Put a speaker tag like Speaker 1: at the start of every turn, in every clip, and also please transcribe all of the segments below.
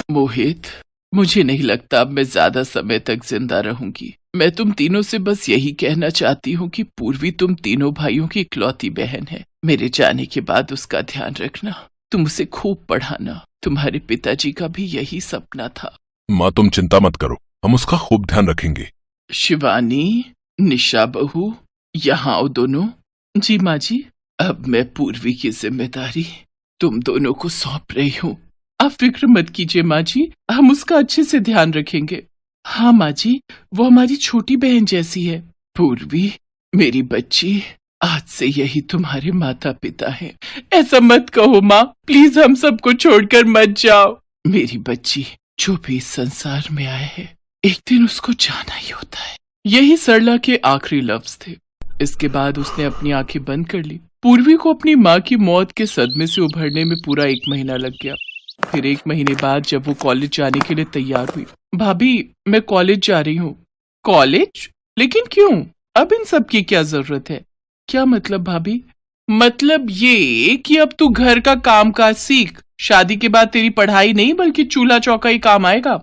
Speaker 1: मोहित, मुझे नहीं लगता अब मैं ज्यादा समय तक जिंदा रहूंगी। मैं तुम तीनों से बस यही कहना चाहती हूँ कि पूर्वी तुम तीनों भाइयों की इकलौती बहन है। मेरे जाने के बाद उसका ध्यान रखना, तुम उसे खूब पढ़ाना। तुम्हारे पिताजी का भी यही सपना था।
Speaker 2: माँ तुम चिंता मत करो, हम उसका खूब ध्यान रखेंगे।
Speaker 1: शिवानी, निशा बहू, यहाँ आओ दोनों। जी माँ जी। अब मैं पूर्वी की जिम्मेदारी तुम दोनों को सौंप रही हूँ। आप फिक्र मत कीजिए माँ जी, हम उसका अच्छे से ध्यान रखेंगे। हाँ माँ जी, वो हमारी छोटी बहन जैसी है। पूर्वी, मेरी बच्ची, आज से यही तुम्हारे माता पिता हैं। ऐसा मत कहो माँ, प्लीज हम सबको छोड़कर मत जाओ। मेरी बच्ची, जो भी इस संसार में आया है एक दिन उसको जाना ही होता है। यही सरला के आखिरी लफ्ज थे। इसके बाद उसने अपनी आंखें बंद कर ली। पूर्वी को अपनी माँ की मौत के सदमे से उभरने में पूरा 1 महीना लग गया। फिर 1 महीने बाद जब वो कॉलेज जाने के लिए तैयार हुई। भाभी, मैं कॉलेज जा रही हूँ। कॉलेज? लेकिन क्यों? अब इन सब की क्या जरूरत है? क्या मतलब भाभी? मतलब ये कि अब तू घर का काम काज सीख। शादी के बाद तेरी पढ़ाई नहीं बल्कि चूल्हा चौका ही काम आएगा।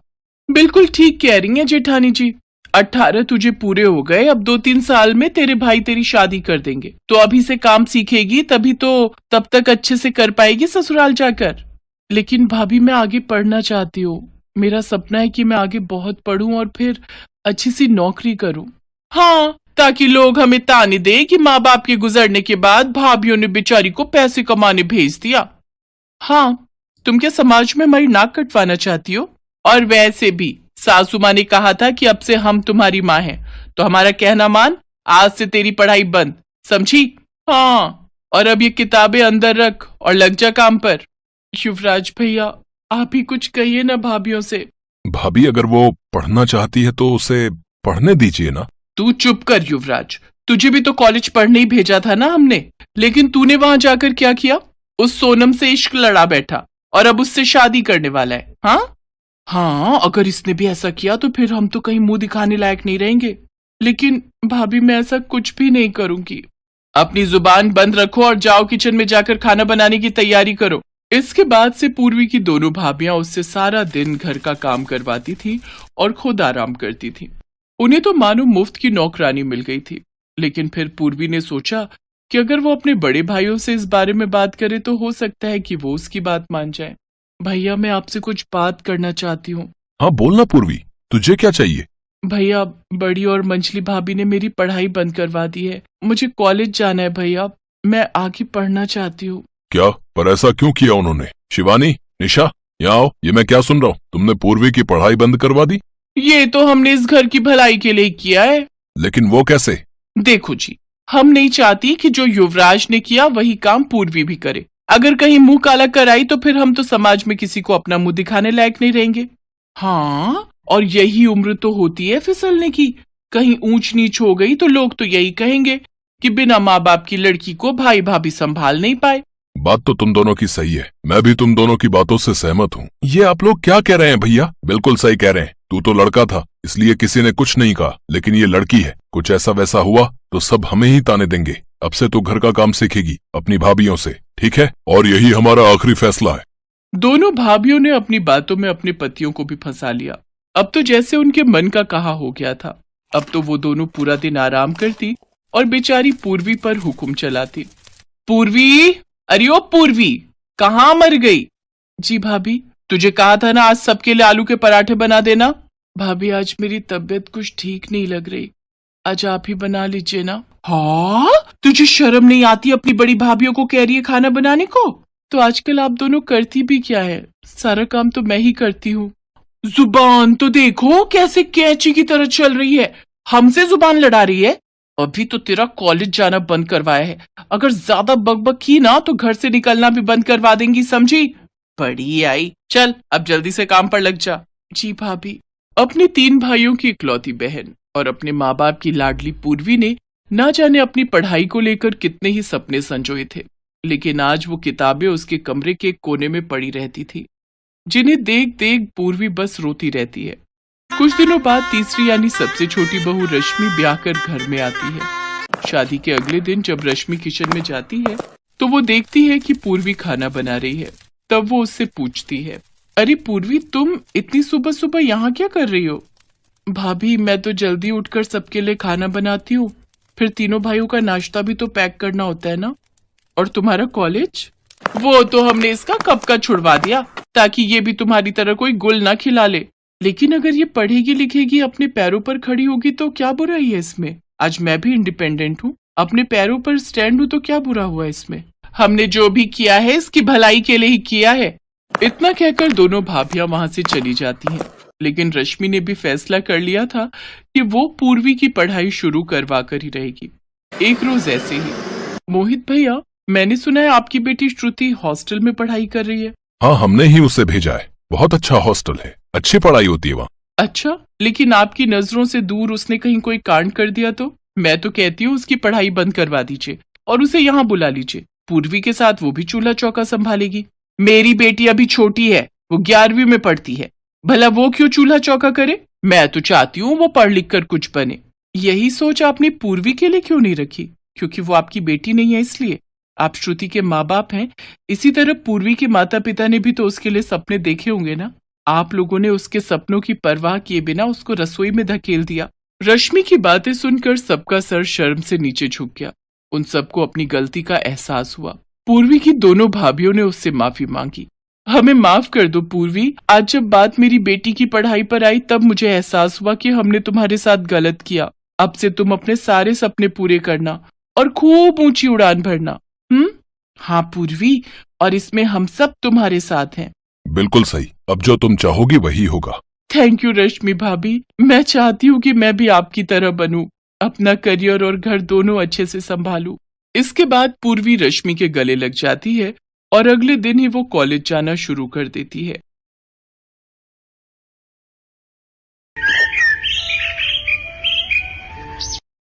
Speaker 1: बिल्कुल ठीक कह रही हैं जेठानी जी। 18 तुझे पूरे हो गए, अब 2-3 साल में तेरे भाई तेरी शादी कर देंगे, तो अभी से काम सीखेगी, तभी तो तब तक अच्छे से कर पाएगी ससुराल जाकर। लेकिन भाभी, मैं आगे पढ़ना चाहती हूँ। मेरा सपना है कि मैं आगे बहुत पढ़ूं और फिर अच्छी सी नौकरी करूं। हाँ, ताकि लोग हमें ताने दे कि माँ बाप के गुजरने के बाद भाभीयों ने बेचारी को पैसे कमाने भेज दिया। हाँ, तुम क्या समाज में हमारी नाक कटवाना चाहती हो? और वैसे भी सासू माँ ने कहा था कि अब से हम तुम्हारी माँ हैं, तो हमारा कहना मान, आज से तेरी पढ़ाई बंद, समझी? हाँ, और अब ये किताबें अंदर रख और लग जा काम पर। युवराज भैया, आप ही कुछ कहिए ना भाभीयों से।
Speaker 2: भाभी अगर वो पढ़ना चाहती है तो उसे पढ़ने दीजिए ना।
Speaker 1: तू चुप कर युवराज, तुझे भी तो कॉलेज पढ़ने ही भेजा था ना हमने, लेकिन तूने वहां जाकर क्या किया? उस सोनम से इश्क लड़ा बैठा और अब उससे शादी करने वाला है। हाँ हाँ, अगर इसने भी ऐसा किया तो फिर हम तो कहीं मुंह दिखाने लायक नहीं रहेंगे। लेकिन भाभी, मैं ऐसा कुछ भी नहीं करूंगी। अपनी जुबान बंद रखो और जाओ किचन में जाकर खाना बनाने की तैयारी करो। इसके बाद से पूर्वी की दोनों भाभियां उससे सारा दिन घर का काम करवाती थी और खुद आराम करती थी। उन्हें तो मानो मुफ्त की नौकरानी मिल गई थी। लेकिन फिर पूर्वी ने सोचा कि अगर वो अपने बड़े भाइयों से इस बारे में बात करे तो हो सकता है कि वो उसकी बात मान जाए। भैया, मैं आपसे कुछ बात करना चाहती हूँ।
Speaker 2: हाँ बोलना पूर्वी, तुझे क्या चाहिए?
Speaker 1: भैया, बड़ी और मंझली भाभी ने मेरी पढ़ाई बंद करवा दी है। मुझे कॉलेज जाना है भैया, मैं आगे पढ़ना चाहती हूँ।
Speaker 2: क्या? पर ऐसा क्यों किया उन्होंने? शिवानी, निशा, यहाँ आओ। ये मैं क्या सुन रहा हूँ, तुमने पूर्वी की पढ़ाई बंद करवा दी?
Speaker 1: ये तो हमने इस घर की भलाई के लिए किया है।
Speaker 2: लेकिन वो कैसे?
Speaker 1: देखो जी, हम नहीं चाहती कि जो युवराज ने किया वही काम पूर्वी भी करे। अगर कहीं मुंह काला कराई तो फिर हम तो समाज में किसी को अपना मुंह दिखाने लायक नहीं रहेंगे। हाँ, और यही उम्र तो होती है फिसलने की। कहीं ऊंच नीच हो गई तो लोग तो यही कहेंगे कि बिना माँ बाप की लड़की को भाई भाभी संभाल नहीं पाए।
Speaker 2: बात तो तुम दोनों की सही है, मैं भी तुम दोनों की बातों से सहमत हूँ। ये आप लोग क्या कह रहे हैं भैया? बिल्कुल सही कह रहे हैं। तू तो लड़का था इसलिए किसी ने कुछ नहीं कहा, लेकिन ये लड़की है, कुछ ऐसा वैसा हुआ तो सब हमें ही ताने देंगे। अब से तू घर का काम सीखेगी अपनी भाभीयों से, ठीक है? और यही हमारा आखिरी फैसला है।
Speaker 1: दोनों भाभीयों ने अपनी बातों में अपने पतियों को भी फंसा लिया। अब तो जैसे उनके मन का कहा हो गया था। अब तो वो दोनों पूरा दिन आराम करती और बेचारी पूर्वी पर हुक्म चलाती। पूर्वी, अरे ओ पूर्वी, कहाँ मर गई? जी भाभी, तुझे कहा था ना आज सबके लिए आलू के पराठे बना देना। भाभी, आज मेरी तबीयत कुछ ठीक नहीं लग रही, आज आप ही बना लीजिए ना। हाँ, तुझे शर्म नहीं आती अपनी बड़ी भाभीयों को कह रही है खाना बनाने को? तो आजकल आप दोनों करती भी क्या है? सारा काम तो मैं ही करती हूँ। जुबान तो देखो कैसे कैंची की तरह चल रही है, हमसे जुबान लड़ा रही है। अभी तो तेरा कॉलेज जाना बंद करवाया है, अगर ज्यादा बकबक की ना तो घर से निकलना भी बंद करवा देंगी, समझी? बड़ी आई, चल अब जल्दी से काम पर लग जा। जी भाभी। अपने 3 भाइयों की इकलौती बहन और अपने माँ बाप की लाडली पूर्वी ने ना जाने अपनी पढ़ाई को लेकर कितने ही सपने संजोए थे, लेकिन आज वो किताबें उसके कमरे के कोने में पड़ी रहती थी, जिन्हें देख देख पूर्वी बस रोती रहती है। कुछ दिनों बाद तीसरी यानी सबसे छोटी बहू रश्मि ब्याह कर घर में आती है। शादी के अगले दिन जब रश्मि किचन में जाती है तो वो देखती है कि पूर्वी खाना बना रही है। तब वो उससे पूछती है, अरे पूर्वी, तुम इतनी सुबह सुबह यहाँ क्या कर रही हो? भाभी, मैं तो जल्दी उठकर सबके लिए खाना बनाती हूँ, फिर तीनों भाइयों का नाश्ता भी तो पैक करना होता है ना। और तुम्हारा कॉलेज? वो तो हमने इसका कब का छुड़वा दिया, ताकि ये भी तुम्हारी तरह कोई गुल ना खिला ले। लेकिन अगर ये पढ़ेगी लिखेगी, अपने पैरों पर खड़ी होगी तो क्या बुराई है इसमें? आज मैं भी इंडिपेंडेंट हूँ, अपने पैरों पर स्टैंड हूँ, तो क्या बुरा हुआ इसमें? हमने जो भी किया है इसकी भलाई के लिए ही किया है। इतना कहकर दोनों भाभियां वहां से चली जाती हैं। लेकिन रश्मि ने भी फैसला कर लिया था कि वो पूर्वी की पढ़ाई शुरू करवा कर ही रहेगी। एक रोज ऐसे ही, मोहित भैया, मैंने सुना है आपकी बेटी श्रुति हॉस्टल में पढ़ाई कर रही है।
Speaker 2: हाँ, हमने ही उसे भेजा है। बहुत अच्छा हॉस्टल है, अच्छी पढ़ाई होती है वहाँ।
Speaker 1: अच्छा, लेकिन आपकी नजरों से दूर उसने कहीं कोई कांड कर दिया तो? मैं तो कहती हूँ उसकी पढ़ाई बंद करवा दीजिए और उसे यहाँ बुला लीजिए। पूर्वी के साथ वो भी चूल्हा चौका संभालेगी। मेरी बेटी अभी छोटी है, वो 11वीं में पढ़ती है, भला वो क्यों चूल्हा चौका करे? मैं तो चाहती हूँ वो पढ़ लिख कर कुछ बने। यही सोच आपने पूर्वी के लिए क्यों नहीं रखी? क्योंकि वो आपकी बेटी नहीं है इसलिए? आप श्रुति के माँ बाप हैं, इसी तरह पूर्वी के माता पिता ने भी तो उसके लिए सपने देखे होंगे ना। आप लोगों ने उसके सपनों की परवाह किए बिना उसको रसोई में धकेल दिया। रश्मि की बातें सुनकर सबका सर शर्म से नीचे झुक गया। उन सबको अपनी गलती का एहसास हुआ। पूर्वी की दोनों भाभियों ने उससे माफी मांगी। हमें माफ कर दो पूर्वी, आज जब बात मेरी बेटी की पढ़ाई पर आई तब मुझे एहसास हुआ कि हमने तुम्हारे साथ गलत किया। अब से तुम अपने सारे सपने पूरे करना और खूब ऊंची उड़ान भरना। हाँ पूर्वी, और इसमें हम सब तुम्हारे साथ हैं।
Speaker 2: बिल्कुल सही, अब जो तुम चाहोगी वही होगा।
Speaker 1: थैंक यू रश्मि भाभी, मैं चाहती हूँ कि मैं भी आपकी तरह बनूं, अपना करियर और घर दोनों अच्छे से संभालूं। इसके बाद पूर्वी रश्मि के गले लग जाती है और अगले दिन ही वो कॉलेज जाना शुरू कर देती है।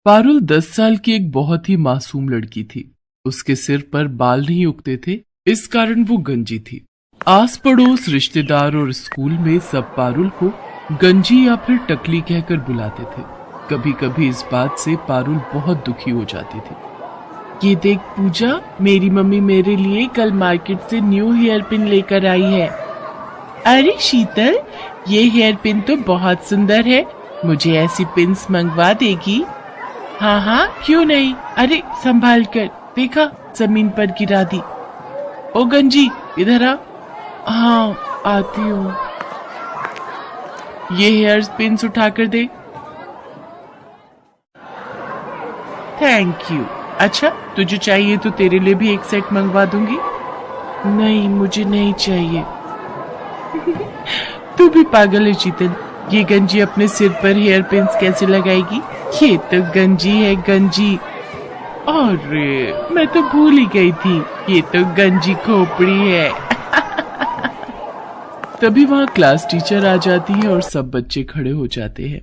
Speaker 1: पारुल 10 साल की एक बहुत ही मासूम लड़की थी। उसके सिर पर बाल नहीं उगते थे, इस कारण वो गंजी थी। आस पड़ोस, रिश्तेदार और स्कूल में सब पारुल को गंजी या फिर टकली कहकर बुलाते थे। कभी कभी इस बात से पारुल बहुत दुखी हो जाती थी। ये देख पूजा, मेरी मम्मी मेरे लिए कल मार्केट से न्यू हेयर पिन लेकर आई है। अरे शीतल, ये हेयर पिन तो बहुत सुंदर है, मुझे ऐसी पिन्स मंगवा देगी? हाँ हाँ, क्यों नहीं। अरे संभाल कर, देखा जमीन पर गिरा दी। ओ गंजी, इधर आ। हाँ आती हूँ। ये हेयर पिन्स उठा कर दे। Thank you. अच्छा, तुझे चाहिए तो तेरे लिए भी एक सेट मंगवा दूंगी। नहीं, मुझे नहीं चाहिए। तू भी पागल है शीतल, ये गंजी अपने सिर पर हेयर पिन्स कैसे लगाएगी? ये तो गंजी है, गंजी। अरे मैं तो भूल ही गई थी, ये तो गंजी खोपड़ी है। तभी वहाँ क्लास टीचर आ जाती है और सब बच्चे खड़े हो जाते हैं।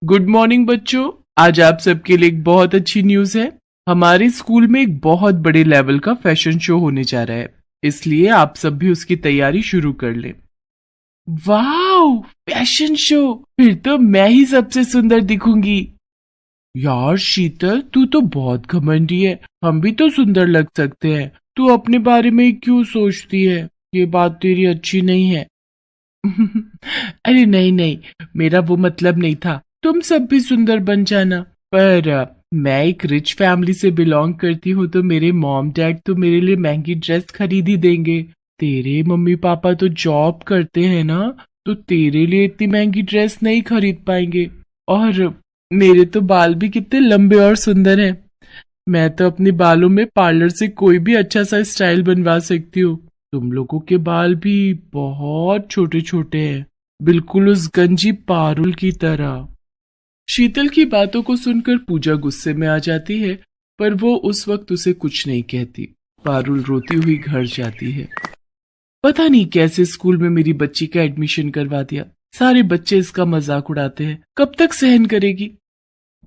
Speaker 1: गुड मॉर्निंग बच्चों, आज आप सबके लिए एक बहुत अच्छी न्यूज है। हमारे स्कूल में एक बहुत बड़े लेवल का फैशन शो होने जा रहा है, इसलिए आप सब भी उसकी तैयारी शुरू कर लें। वाह, फैशन शो! फिर तो मैं ही सबसे सुंदर दिखूंगी। यार शीतल, तू तो बहुत घमंडी है, हम भी तो सुंदर लग सकते हैं। तू अपने बारे में क्यों सोचती है? ये बात तेरी अच्छी नहीं है। अरे नहीं नहीं, मेरा वो मतलब नहीं था। तुम सब भी सुंदर बन जाना। पर मैं एक रिच फैमिली से बिलोंग करती हूँ, तो मेरे मॉम डैड तो मेरे लिए महंगी ड्रेस खरीद ही देंगे। तेरे मम्मी पापा तो जॉब करते हैं ना, तो तेरे लिए इतनी महंगी ड्रेस नहीं खरीद पाएंगे। और मेरे तो बाल भी कितने लंबे और सुंदर हैं। मैं तो अपने बालों में पार्लर से कोई भी अच्छा सा स्टाइल बनवा सकती हूँ। तुम लोगों के बाल भी बहुत छोटे छोटे हैं, बिल्कुल उस गंजी पारुल की तरह। शीतल की बातों को सुनकर पूजा गुस्से में आ जाती है, पर वो उस वक्त उसे कुछ नहीं कहती। पारुल रोती हुई घर जाती है। पता नहीं कैसे स्कूल में मेरी बच्ची का एडमिशन करवा दिया। सारे बच्चे इसका मजाक उड़ाते हैं, कब तक सहन करेगी?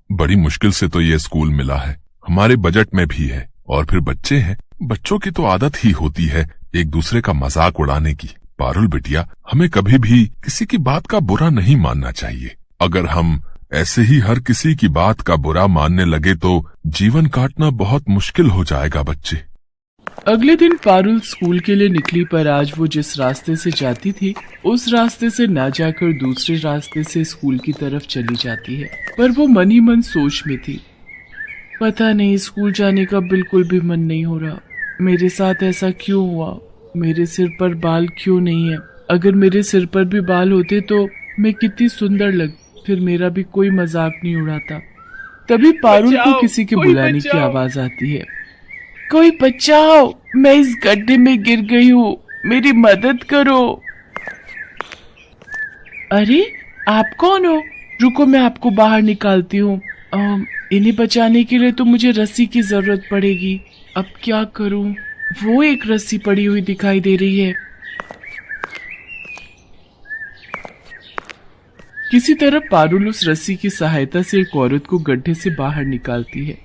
Speaker 2: बड़ी मुश्किल से तो ये स्कूल मिला है, हमारे बजट में भी है, और फिर बच्चे हैं, बच्चों की तो आदत ही होती है एक दूसरे का मजाक उड़ाने की। पारुल बिटिया, हमें कभी भी किसी की बात का बुरा नहीं मानना चाहिए। अगर हम ऐसे ही हर किसी की बात का बुरा मानने लगे तो जीवन काटना बहुत मुश्किल हो जाएगा बच्चे।
Speaker 1: अगले दिन पारुल स्कूल के लिए निकली, पर आज वो जिस रास्ते से जाती थी उस रास्ते से ना जाकर दूसरे रास्ते से स्कूल की तरफ चली जाती है। पर वो मन ही मन सोच में थी, पता नहीं स्कूल जाने का बिल्कुल भी मन नहीं हो रहा। मेरे साथ ऐसा क्यों हुआ? मेरे सिर पर बाल क्यों नहीं है? अगर मेरे सिर पर भी बाल होते तो मैं कितनी सुंदर लग, फिर मेरा भी कोई मजाक नहीं उड़ाता। तभी पारुल को किसी के बुलाने की आवाज आती है। कोई बचाओ, मैं इस गड्ढे में गिर गई हूँ, मेरी मदद करो। अरे आप कौन हो? रुको मैं आपको बाहर निकालती हूँ। इन्हें बचाने के लिए तो मुझे रस्सी की जरूरत पड़ेगी। अब क्या करूँ? वो एक रस्सी पड़ी हुई दिखाई दे रही है। किसी तरह पारुल उस रस्सी की सहायता से एक औरत को गड्ढे से बाहर निकालती है।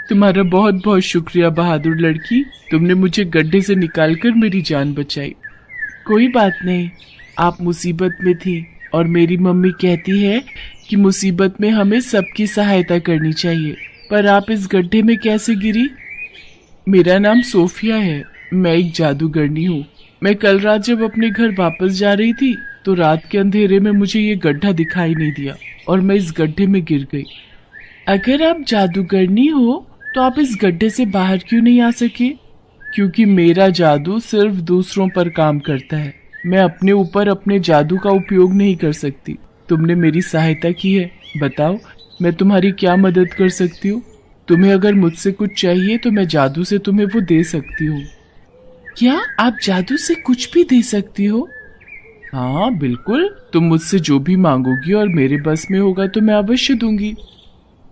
Speaker 1: तुम्हारा बहुत बहुत शुक्रिया बहादुर लड़की, तुमने मुझे गड्ढे से निकालकर मेरी जान बचाई। कोई बात नहीं, आप मुसीबत में थी और मेरी मम्मी कहती है कि मुसीबत में हमें सबकी सहायता करनी चाहिए। पर आप इस गड्ढे में कैसे गिरी? मेरा नाम सोफिया है, मैं एक जादूगरनी हूँ। मैं कल रात जब अपने घर वापस जा रही थी तो रात के अंधेरे में मुझे ये गड्ढा दिखाई नहीं दिया और मैं इस गड्ढे में गिर गई। अगर आप जादूगरनी हो तो आप इस गड्ढे से बाहर क्यों नहीं आ सके? क्योंकि मेरा जादू सिर्फ दूसरों पर काम करता है, मैं अपने ऊपर अपने जादू का उपयोग नहीं कर सकती। तुमने मेरी सहायता की है, बताओ मैं तुम्हारी क्या मदद कर सकती हूँ? तुम्हें अगर मुझसे कुछ चाहिए तो मैं जादू से तुम्हें वो दे सकती हूँ। क्या आप जादू से कुछ भी दे सकती हो? हाँ बिल्कुल, तुम मुझसे जो भी मांगोगी और मेरे बस में होगा तो मैं अवश्य दूंगी।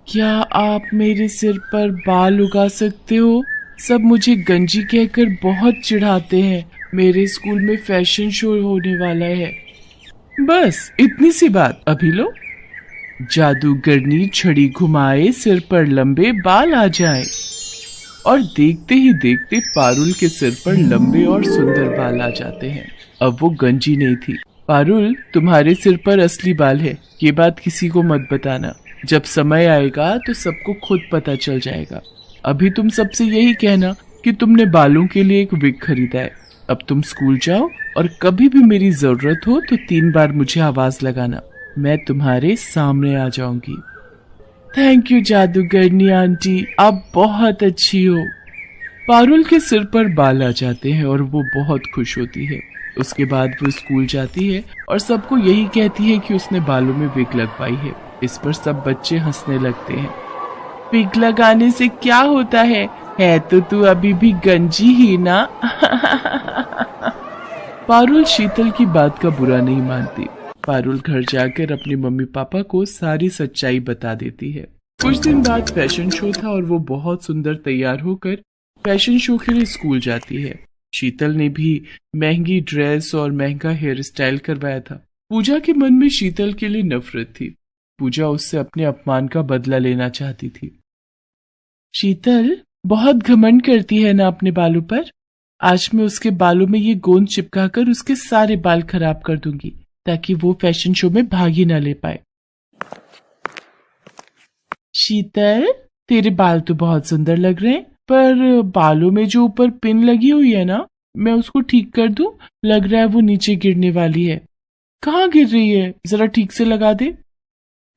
Speaker 1: क्या आप मेरे सिर पर बाल उगा सकते हो? सब मुझे गंजी कहकर बहुत चिढ़ाते हैं। मेरे स्कूल में फैशन शो होने वाला है। बस इतनी सी बात, अभी लो। जादूगरनी छड़ी घुमाए, सिर पर लंबे बाल आ जाए। और देखते ही देखते पारुल के सिर पर लंबे और सुंदर बाल आ जाते हैं। अब वो गंजी नहीं थी। पारुल, तुम्हारे सिर पर असली बाल है, ये बात किसी को मत बताना। जब समय आएगा तो सबको खुद पता चल जाएगा। अभी तुम सबसे यही कहना कि तुमने बालों के लिए एक विग खरीदा है। अब तुम स्कूल जाओ और कभी भी मेरी जरूरत हो तो 3 बार मुझे आवाज लगाना, मैं तुम्हारे सामने आ जाऊंगी। थैंक यू जादूगरनी आंटी, आप बहुत अच्छी हो। पारुल के सिर पर बाल आ जाते हैं और वो बहुत खुश होती है। उसके बाद वो स्कूल जाती है और सबको यही कहती है कि उसने बालों में विग लगवाई है। इस पर सब बच्चे हंसने लगते हैं। विग लगाने से क्या होता है तो तू अभी भी गंजी ही ना। पारुल शीतल की बात का बुरा नहीं मानती। पारुल घर जाकर अपने मम्मी पापा को सारी सच्चाई बता देती है। कुछ दिन बाद फैशन शो था और वो बहुत सुंदर तैयार होकर फैशन शो के लिए स्कूल जाती है। शीतल ने भी महंगी ड्रेस और महंगा हेयर स्टाइल करवाया था। पूजा के मन में शीतल के लिए नफरत थी। पूजा उससे अपने अपमान का बदला लेना चाहती थी। शीतल बहुत घमंड करती है ना अपने बालों पर। आज मैं उसके बालों में ये गोंद चिपकाकर उसके सारे बाल खराब कर दूंगी ताकि वो फैशन शो में भाग ही न ले पाए। शीतल, तेरे बाल तो बहुत सुंदर लग रहे हैं, पर बालों में जो ऊपर पिन लगी हुई है ना, मैं उसको ठीक कर दूं? लग रहा है वो नीचे गिरने वाली है। कहाँ गिर रही है, जरा ठीक से लगा दे।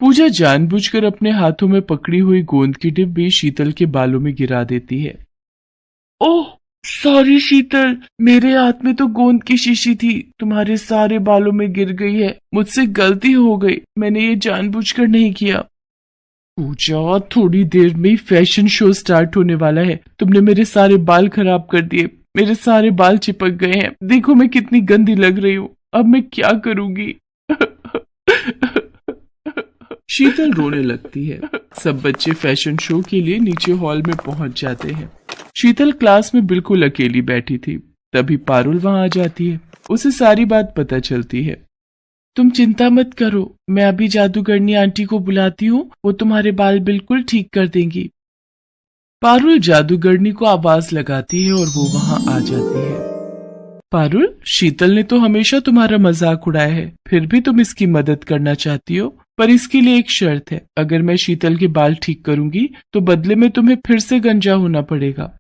Speaker 1: पूजा जानबूझकर अपने हाथों में पकड़ी हुई गोंद की डिब्बी शीतल के बालों में गिरा देती है। ओह सॉरी शीतल, मेरे हाथ में तो गोंद की शीशी थी, तुम्हारे सारे बालों में गिर गई है। मुझसे गलती हो गई, मैंने ये जानबूझकर नहीं किया। पूजा, थोड़ी देर में फैशन शो स्टार्ट होने वाला है, तुमने मेरे सारे बाल खराब कर दिए। मेरे सारे बाल चिपक गए हैं, देखो मैं कितनी गंदी लग रही हूँ। अब मैं क्या करूंगी? शीतल रोने लगती है। सब बच्चे फैशन शो के लिए नीचे हॉल में पहुंच जाते हैं। शीतल क्लास में बिल्कुल अकेली बैठी थी। तभी पारुल वहां आ जाती है। उसे सारी बात पता चलती है। तुम चिंता मत करो, मैं अभी जादूगरनी आंटी को बुलाती हूँ, वो तुम्हारे बाल बिल्कुल ठीक कर देंगी। पारुल जादूगरनी को आवाज लगाती है और वो वहां आ जाती है। पारुल, शीतल ने तो हमेशा तुम्हारा मजाक उड़ाया है, फिर भी तुम इसकी मदद करना चाहती हो, पर इसके लिए एक शर्त है। अगर मैं शीतल के बाल ठीक करूंगी तो बदले में तुम्हें फिर से गंजा होना पड़ेगा।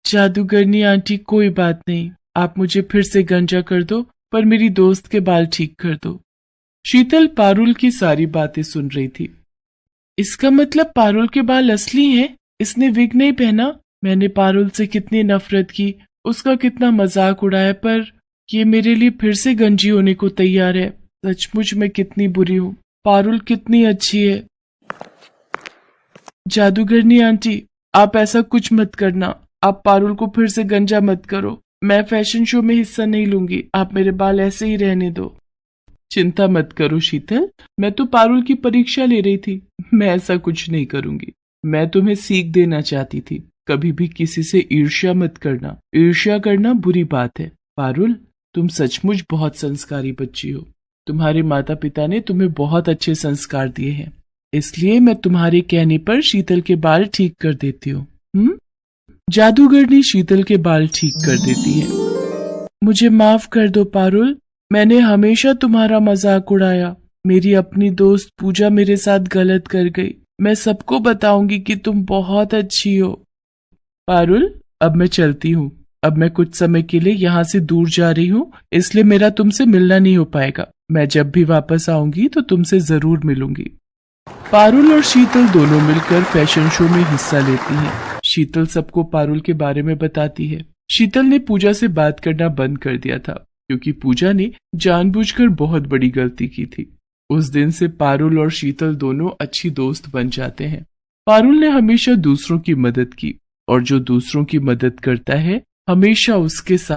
Speaker 1: जादूगरनी आंटी कोई बात नहीं, आप मुझे फिर से गंजा कर दो, पर मेरी दोस्त के बाल ठीक कर दो। शीतल पारुल की सारी बातें सुन रही थी। इसका मतलब पारुल के बाल असली हैं? इसने विग नहीं पहना? मैंने पारुल से कितनी नफरत की, उसका कितना मजाक उड़ाया, पर ये मेरे लिए फिर से गंजी होने को तैयार है। सचमुच मैं कितनी बुरी हूँ। पारुल कितनी अच्छी है। जादूगरनी आंटी, आप ऐसा कुछ मत करना। आप पारुल को फिर से गंजा मत करो। मैं फैशन शो में हिस्सा नहीं लूंगी। आप मेरे बाल ऐसे ही रहने दो। चिंता मत करो शीतल, मैं तो पारुल की परीक्षा ले रही थी। मैं ऐसा कुछ नहीं करूंगी। मैं तुम्हें सीख देना चाहती थी। कभी भी किसी से ईर्ष्या मत करना। ईर्ष्या करना बुरी बात है। पारुल, तुम सचमुच बहुत संस्कारी बच्ची हो। तुम्हारे माता पिता ने तुम्हें बहुत अच्छे संस्कार दिए हैं, इसलिए मैं तुम्हारे कहने पर शीतल के बाल ठीक कर देती हूँ। जादूगरनी शीतल के बाल ठीक कर देती है। मुझे माफ कर दो पारुल, मैंने हमेशा तुम्हारा मजाक उड़ाया। मेरी अपनी दोस्त पूजा मेरे साथ गलत कर गई। मैं सबको बताऊंगी कि तुम बहुत अच्छी हो। पारुल, अब मैं चलती हूँ। अब मैं कुछ समय के लिए यहाँ से दूर जा रही हूँ, इसलिए मेरा तुमसे मिलना नहीं हो पाएगा। मैं जब भी वापस आऊंगी तो तुमसे जरूर मिलूंगी। पारुल और शीतल दोनों मिलकर फैशन शो में हिस्सा लेती हैं। शीतल सबको पारुल के बारे में बताती है। शीतल ने पूजा से बात करना बंद कर दिया था, क्योंकि पूजा ने जानबूझकर बहुत बड़ी गलती की थी। उस दिन से पारुल और शीतल दोनों अच्छी दोस्त बन जाते हैं। पारुल ने हमेशा दूसरों की मदद की, और जो दूसरों की मदद करता है हमेशा उसके साथ